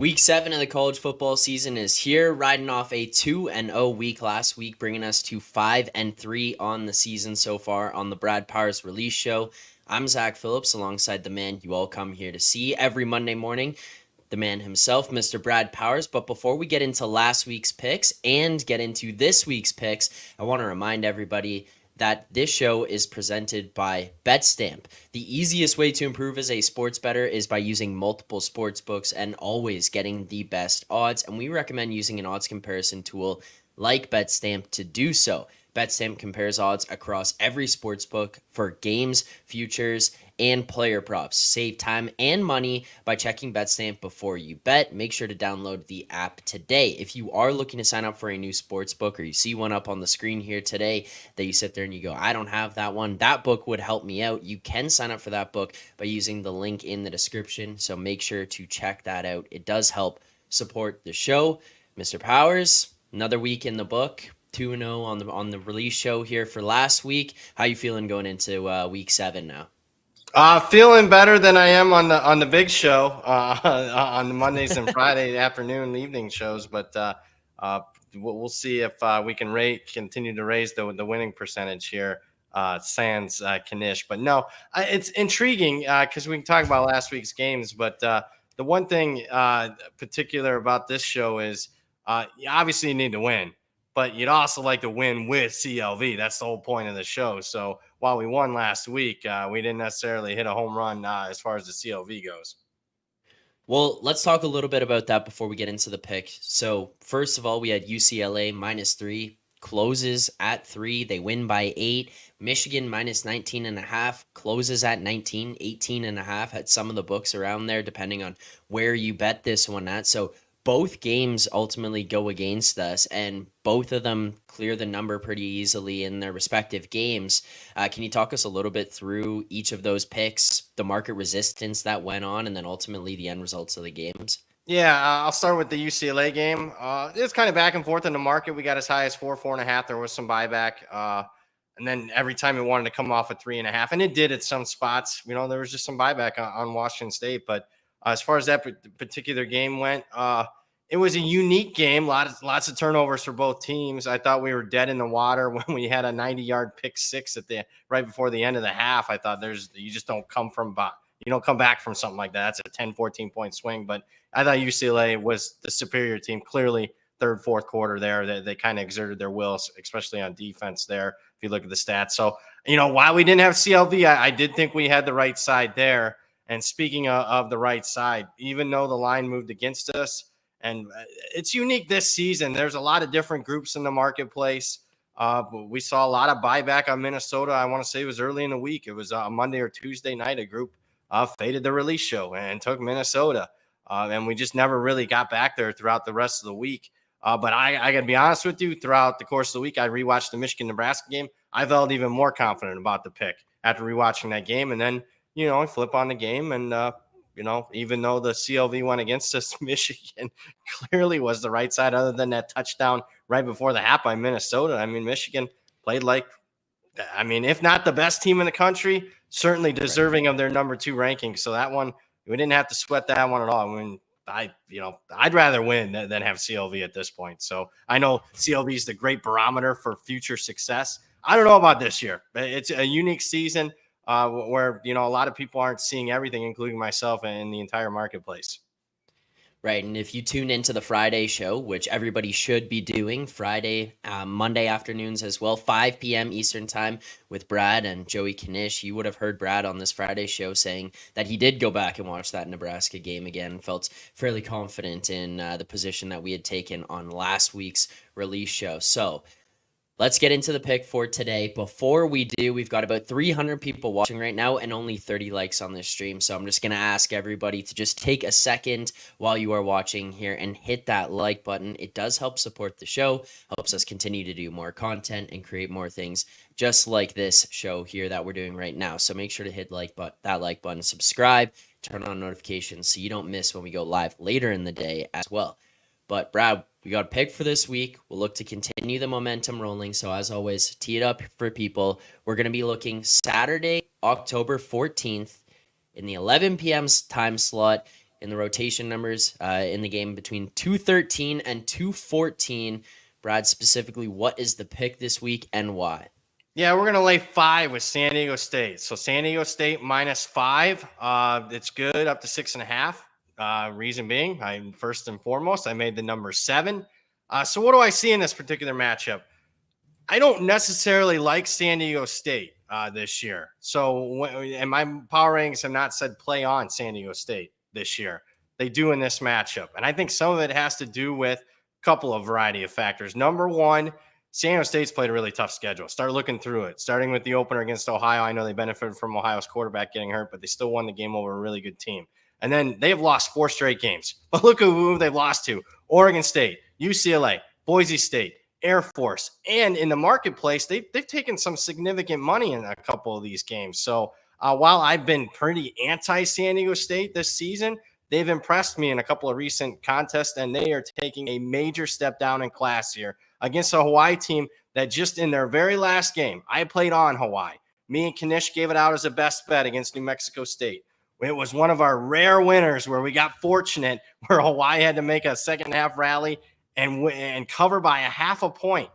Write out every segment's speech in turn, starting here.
Week 7 of the college football season is here, riding off a 2-0 week last week, bringing us to 5-3 on the season so far on the Brad Powers Release Show. I'm Zach Phillips, alongside the man you all come here to see every Monday morning, the man himself, Mr. Brad Powers. But before we get into last week's picks and get into this week's picks, I want to remind everybody that this show is presented by BetStamp. The easiest way to improve as a sports bettor is by using multiple sports books and always getting the best odds. And we recommend using an odds comparison tool like BetStamp to do so. BetStamp compares odds across every sports book for games, futures, and player props. Save time and money by checking BetStamp before you bet. Make sure to download the app today. If you are looking to sign up for a new sports book, or you see one up on the screen here today that you sit there and you go, I don't have that one, that book would help me out. You can sign up for that book by using the link in the description. So make sure to check that out. It does help support the show. Mr. Powers, another week in the book. 2-0 on the release show here for last week. How you feeling going into week 7 now? Feeling better than I am on the big show on the Mondays and Friday afternoon evening shows, but we'll see if we can continue to raise the winning percentage here. Sans Knish, but no, it's intriguing because we can talk about last week's games, but the one thing particular about this show is obviously you need to win, but you'd also like to win with CLV. That's the whole point of the show. So while we won last week, we didn't necessarily hit a home run as far as the CLV goes. Well, let's talk a little bit about that before we get into the pick. So first of all, we had UCLA -3, closes at 3. They win by 8. Michigan -19.5, closes at 19, 18.5. Had some of the books around there, depending on where you bet this one at. So both games ultimately go against us, and both of them clear the number pretty easily in their respective games. Can you talk us a little bit through each of those picks, the market resistance that went on, and then ultimately the end results of the games? Yeah, I'll start with the UCLA game. It's kind of back and forth in the market. We got as high as 4.5. There was some buyback. And then every time it wanted to come off at 3.5, and it did at some spots, there was just some buyback on Washington State. But as far as that particular game went, it was a unique game. Lots of turnovers for both teams. I thought we were dead in the water when we had a 90-yard pick six right before the end of the half. I thought you just don't come back from something like that. That's a 10, 14-point swing. But I thought UCLA was the superior team. Clearly, third, fourth quarter there, they kind of exerted their will, especially on defense there, if you look at the stats. So, while we didn't have CLV, I did think we had the right side there. And speaking of the right side, even though the line moved against us, and it's unique this season, there's a lot of different groups in the marketplace. We saw a lot of buyback on Minnesota. I want to say it was early in the week. It was a Monday or Tuesday night. A group faded the release show and took Minnesota. And we just never really got back there throughout the rest of the week. But I got to be honest with you, throughout the course of the week, I rewatched the Michigan-Nebraska game. I felt even more confident about the pick after rewatching that game. And then, I flip on the game and, even though the CLV went against us, Michigan clearly was the right side other than that touchdown right before the half by Minnesota. I mean, Michigan played if not the best team in the country, certainly deserving of their number 2 ranking. So that one, we didn't have to sweat that one at all. I mean, I'd rather win than have CLV at this point. So I know CLV is the great barometer for future success. I don't know about this year. It's a unique season where, a lot of people aren't seeing everything, including myself and the entire marketplace. Right, and if you tune into the Friday show, which everybody should be doing, Monday afternoons as well, 5 p.m. Eastern time with Brad and Joey Knish, you would have heard Brad on this Friday show saying that he did go back and watch that Nebraska game again and felt fairly confident in the position that we had taken on last week's release show. So let's get into the pick for today. Before we do, we've got about 300 people watching right now and only 30 likes on this stream. So I'm just going to ask everybody to just take a second while you are watching here and hit that like button. It does help support the show, helps us continue to do more content and create more things just like this show here that we're doing right now. So make sure to hit that like button, subscribe, turn on notifications so you don't miss when we go live later in the day as well. But Brad, we got a pick for this week. We'll look to continue the momentum rolling. So as always, tee it up for people. We're going to be looking Saturday, October 14th in the 11 p.m. time slot in the rotation numbers in the game between 213 and 214. Brad, specifically, what is the pick this week and why? Yeah, we're going to lay 5 with San Diego State. So San Diego State -5. It's good up to 6.5. Reason being, first and foremost, I made the number 7. So what do I see in this particular matchup? I don't necessarily like San Diego State this year. And my power rankings have not said play on San Diego State this year. They do in this matchup. And I think some of it has to do with a couple of variety of factors. Number one, San Diego State's played a really tough schedule. Start looking through it, starting with the opener against Ohio. I know they benefited from Ohio's quarterback getting hurt, but they still won the game over a really good team. And then they've lost 4 straight games. But look at who they've lost to: Oregon State, UCLA, Boise State, Air Force. And in the marketplace, they've taken some significant money in a couple of these games. So while I've been pretty anti-San Diego State this season, they've impressed me in a couple of recent contests, and they are taking a major step down in class here against a Hawaii team that just in their very last game, I played on Hawaii. Me and Knish gave it out as a best bet against New Mexico State. It was one of our rare winners where we got fortunate, where Hawaii had to make a second half rally and cover by a half a point.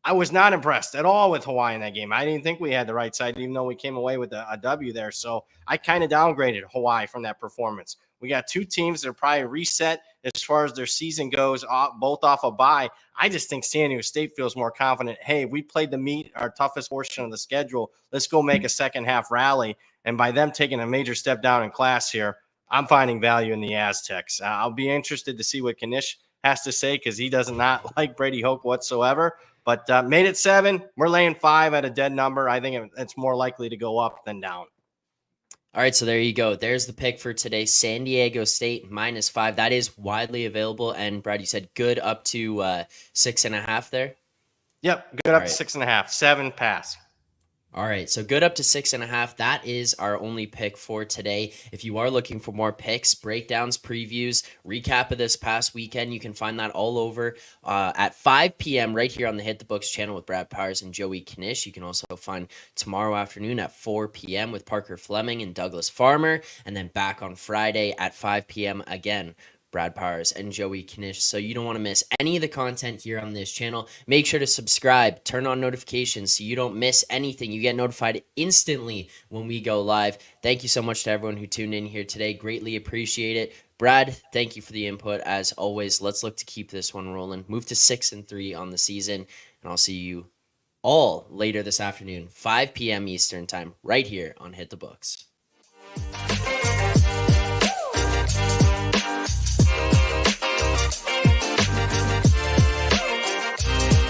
I was not impressed at all with Hawaii in that game. I didn't think we had the right side, even though we came away with a W there. So I kind of downgraded Hawaii from that performance. We got 2 teams that are probably reset as far as their season goes, both off a bye. I just think San Diego State feels more confident. Hey, we played the meat, our toughest portion of the schedule. Let's go make a second half rally. And by them taking a major step down in class here, I'm finding value in the Aztecs. I'll be interested to see what Knish has to say, because he does not like Brady Hoke whatsoever. But made it 7. We're laying 5 at a dead number. I think it's more likely to go up than down. All right, so there you go. There's the pick for today. San Diego State -5. That is widely available. And Brad, you said good up to 6.5 there? Yep, good up to 6.5. 7 pass. All right, so good up to 6.5. That is our only pick for today. If you are looking for more picks, breakdowns, previews, recap of this past weekend, you can find that all over at 5 p.m. right here on the Hit the Books channel with Brad Powers and Joey Knish. You can also find tomorrow afternoon at 4 p.m. with Parker Fleming and Douglas Farmer, and then back on Friday at 5 p.m. again. Brad Powers and Joey Knish. So you don't want to miss any of the content here on this channel. Make sure to subscribe, turn on notifications so you don't miss anything. You get notified instantly when we go live. Thank you so much to everyone who tuned in here today. Greatly appreciate it. Brad, thank you for the input as always. Let's look to keep this one rolling. Move to 6-3 on the season, and I'll see you all later this afternoon, 5 p.m. Eastern time, right here on Hit the Books.